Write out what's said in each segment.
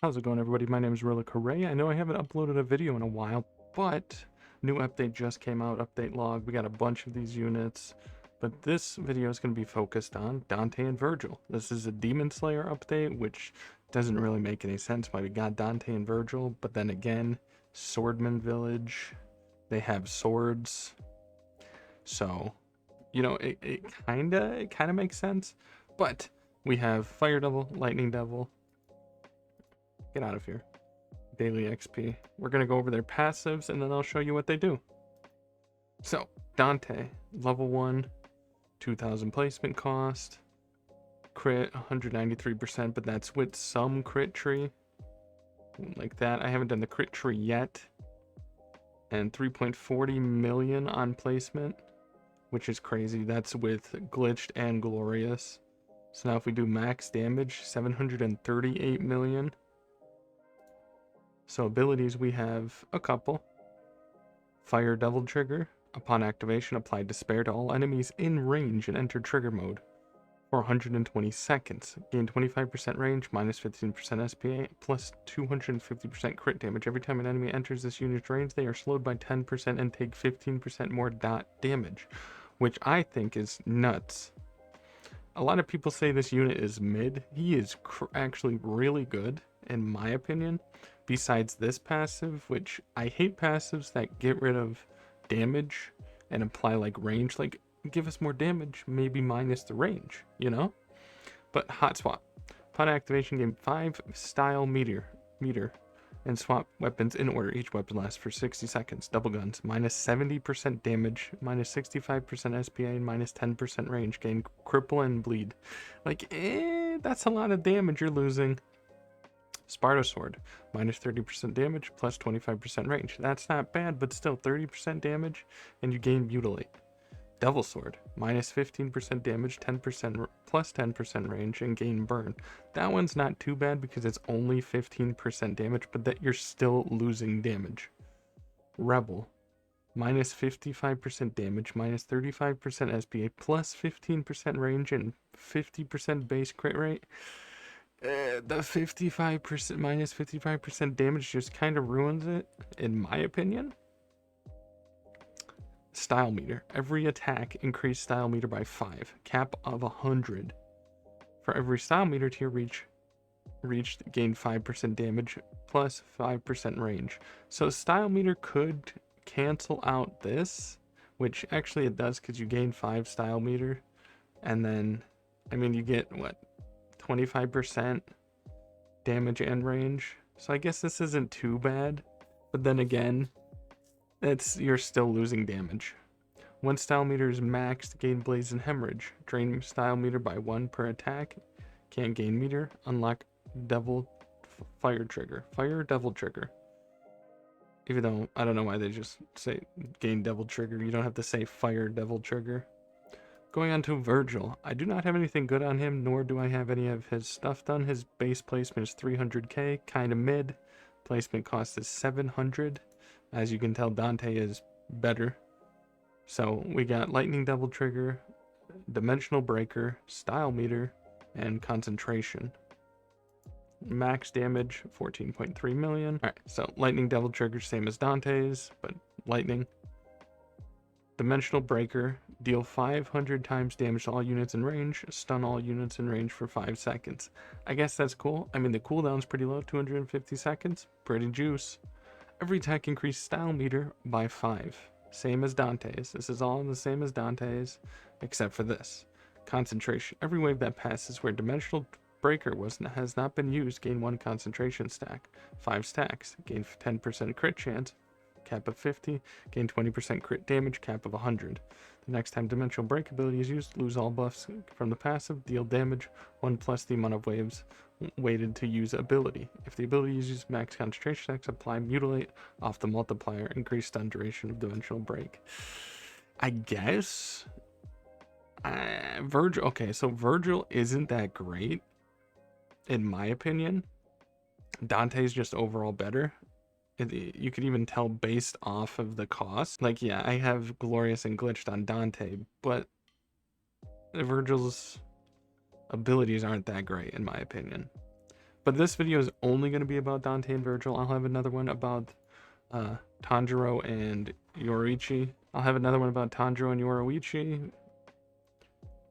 How's it going, everybody? My name is RillaKurai. I know I haven't uploaded a video in a while, but new update just came out, update log. We got a bunch of these units, but this video is going to be focused on Dante and Vergil. This is a Demon Slayer update, which doesn't really make any sense why we got Dante and Vergil, but then again, Swordman Village, they have swords, so, you know, it kind of makes sense, but we have Fire Devil, Lightning Devil. Get out of here. Daily XP. We're going to go over their passives and then I'll show you what they do. So, Dante, level 1, 2000 placement cost, crit 193%, but that's with some crit tree. Like that. I haven't done the crit tree yet. And 3.40 million on placement, which is crazy. That's with glitched and glorious. So now if we do max damage, 738 million. So abilities, we have a couple. Fire Devil Trigger. Upon activation, apply Despair to all enemies in range and enter trigger mode for 120 seconds. Gain 25% range, minus 15% SPA, plus 250% crit damage. Every time an enemy enters this unit's range, they are slowed by 10% and take 15% more dot damage, which I think is nuts. A lot of people say this unit is mid. He is actually really good, in my opinion. Besides this passive, which I hate passives that get rid of damage and apply like range, like give us more damage, maybe minus the range, you know? But hot swap. Upon activation, gain 5 style meter and swap weapons in order. Each weapon lasts for 60 seconds. Double guns, minus 70% damage, minus 65% SPA, and minus 10% range. Gain cripple and bleed. Like, that's a lot of damage you're losing. Sparta Sword, minus 30% damage, plus 25% range. That's not bad, but still 30% damage, and you gain Mutilate. Devil Sword, minus 15% damage, 10% plus 10% range, and gain Burn. That one's not too bad because it's only 15% damage, but that you're still losing damage. Rebel, minus 55% damage, minus 35% SPA, plus 15% range, and 50% base crit rate. The 55% minus 55% damage just kind of ruins it, in my opinion. Style meter. Every attack increase style meter by 5. Cap of 100. For every style meter tier reached, gain 5% damage plus 5% range. So style meter could cancel out this, which actually it does because you gain 5 style meter, and then, I mean, you get what? 25% damage and range. So I guess this isn't too bad. But then again, you're still losing damage. When style meter is maxed, gain blaze and hemorrhage. Drain style meter by 1 per attack. Can't gain meter. Unlock devil fire trigger. Fire devil trigger. Even though I don't know why they just say gain devil trigger. You don't have to say fire devil trigger. Going on to Virgil, I do not have anything good on him, nor do I have any of his stuff done. His base placement is 300k, kind of mid. Placement cost is 700. As you can tell, Dante is better. So we got Lightning Devil Trigger, Dimensional Breaker, Style Meter, and Concentration. Max damage, 14.3 million. Alright, so Lightning Devil Trigger, same as Dante's, but lightning. Dimensional Breaker, deal 500 times damage to all units in range, stun all units in range for 5 seconds. I guess that's cool. I mean, the cooldown's pretty low, 250 seconds. Pretty juice. Every attack increased style meter by 5. Same as Dante's. This is all the same as Dante's, except for this. Concentration. Every wave that passes where Dimensional Breaker has not been used, gain 1 concentration stack. 5 stacks. Gain 10% crit chance. Cap of 50, gain 20% crit damage, cap of 100. The next time Dimensional Break ability is used, lose all buffs from the passive, deal damage, 1 plus the amount of waves waited to use ability. If the ability uses max concentration stacks, apply Mutilate off the multiplier, increase stun duration of Dimensional Break. I guess Virgil, okay, so Virgil isn't that great, in my opinion. Dante's just overall better. You could even tell based off of the cost. Like, yeah, I have Glorious and Glitched on Dante, but Virgil's abilities aren't that great, in my opinion. But this video is only going to be about Dante and Vergil. I'll have another one about Tanjiro and Yoruichi. I'll have another one about Tanjiro and Yoruichi.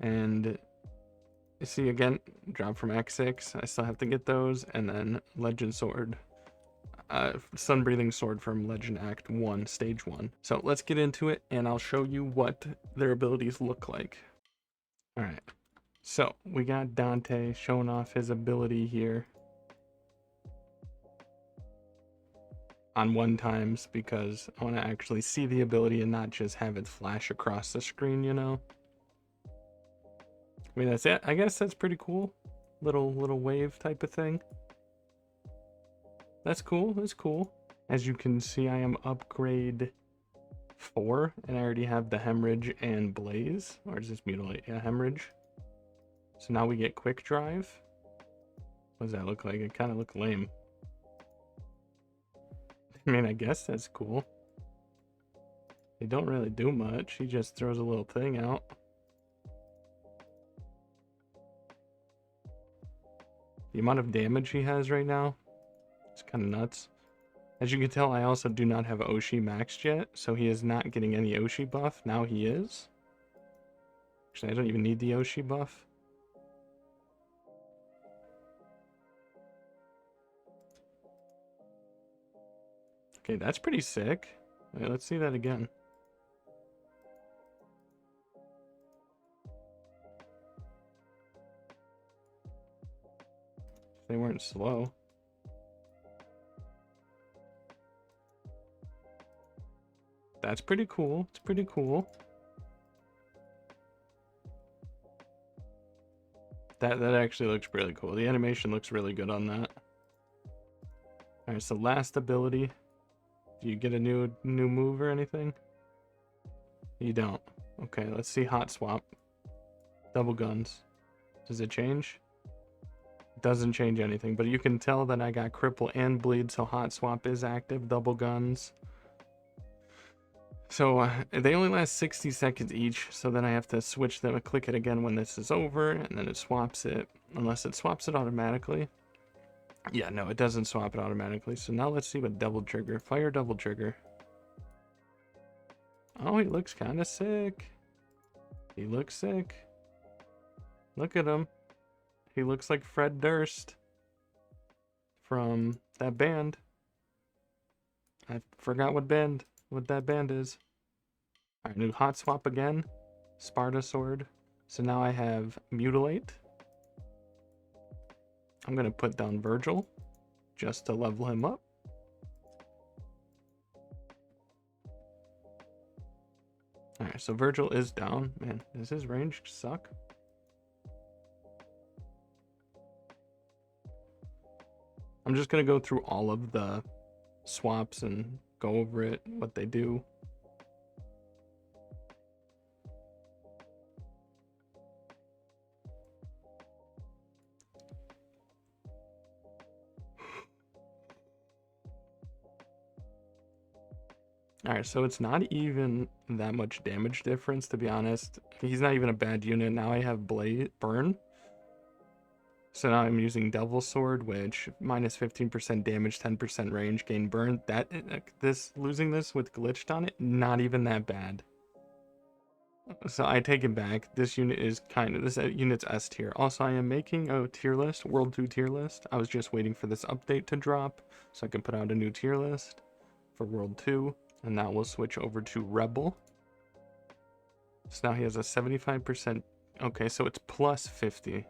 And you see again, drop from X6. I still have to get those. And then Legend Sword. Sun Breathing Sword from Legend Act 1, Stage 1. So let's get into it, and I'll show you what their abilities look like. Alright, so we got Dante showing off his ability here on 1x because I want to actually see the ability and not just have it flash across the screen, you know? I mean, that's it. I guess that's pretty cool. Little wave type of thing. That's cool. That's cool. As you can see, I am upgrade 4, and I already have the Hemorrhage and Blaze. Or is this Mutilate? Yeah, Hemorrhage. So now we get Quick Drive. What does that look like? It kind of look lame. I mean, I guess that's cool. They don't really do much. He just throws a little thing out. The amount of damage he has right now, it's kind of nuts. As you can tell, I also do not have Oshi maxed yet, so he is not getting any Oshi buff. Now he is. Actually, I don't even need the Oshi buff. Okay, that's pretty sick. Wait, let's see that again. They weren't slow. That's pretty cool. It's pretty cool. That actually looks really cool. The animation looks really good on that. Alright, so last ability. Do you get a new move or anything? You don't. Okay, let's see Hot Swap. Double guns. Does it change? It doesn't change anything, but you can tell that I got Cripple and Bleed, so Hot Swap is active. Double guns. So they only last 60 seconds each, so then I have to switch them and click it again when this is over, and then it swaps it, unless it swaps it automatically. Yeah, no, it doesn't swap it automatically. So now let's see what double trigger. Fire double trigger. Oh, he looks kind of sick. He looks sick. Look at him. He looks like Fred Durst from that band. I forgot what that band is. Alright, new hot swap again. Sparta sword. So now I have Mutilate. I'm gonna put down Virgil just to level him up. Alright, so Virgil is down. Man, does his range suck? I'm just gonna go through all of the swaps and go over it, what they do. Alright, so it's not even that much damage difference, to be honest. He's not even a bad unit. Now I have Burn. So now I'm using Devil Sword, which minus 15% damage, 10% range, gain burn. Losing this with glitched on it, not even that bad. So I take it back. This unit is this unit's S tier. Also, I am making a tier list, World 2 tier list. I was just waiting for this update to drop so I can put out a new tier list for World 2. And now we'll switch over to Rebel. So now he has a 75%. Okay, so it's plus 50.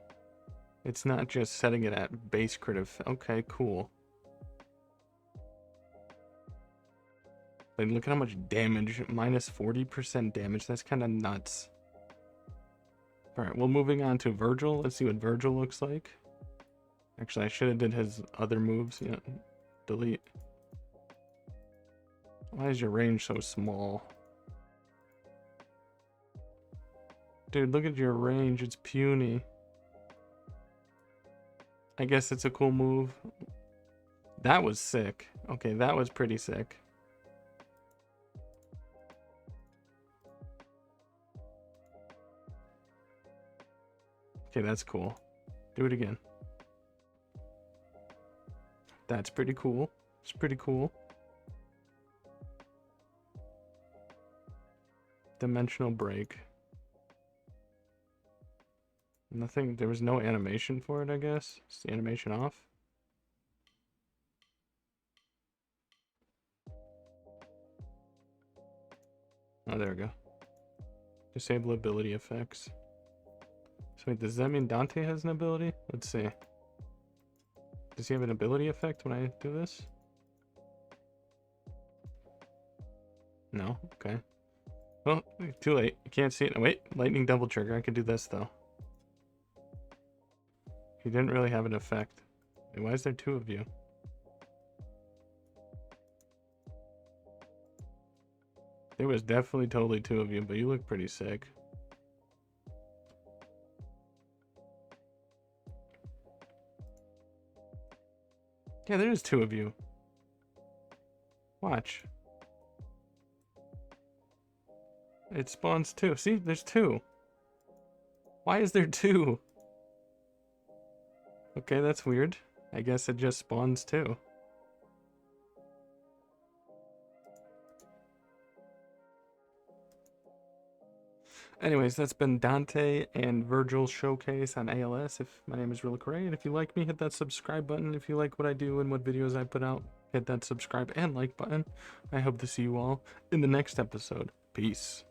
It's not just setting it at base crit of. Okay, cool. Like, look at how much damage. Minus 40% damage. That's kind of nuts. Alright, well, moving on to Virgil. Let's see what Virgil looks like. Actually, I should have did his other moves. Yeah, delete. Why is your range so small? Dude, look at your range. It's puny. I guess it's a cool move. That was sick. Okay, that was pretty sick. Okay, that's cool. Do it again. That's pretty cool. It's pretty cool. Dimensional break. Nothing, there was no animation for it, I guess. Is the animation off? Oh, there we go. Disable ability effects. So wait, does that mean Dante has an ability? Let's see. Does he have an ability effect when I do this? No? Okay. Well, too late. You can't see it. Wait, lightning double trigger. I can do this, though. He didn't really have an effect. Wait, why is there two of you? There was definitely totally two of you, but you look pretty sick. Yeah, there is two of you. Watch. It spawns two. See, there's two. Why is there two? Okay, that's weird. I guess it just spawns two. Anyways, that's been Dante and Vergil showcase on ALS. My name is RillaKurai, and if you like me, hit that subscribe button. If you like what I do and what videos I put out, hit that subscribe and like button. I hope to see you all in the next episode. Peace.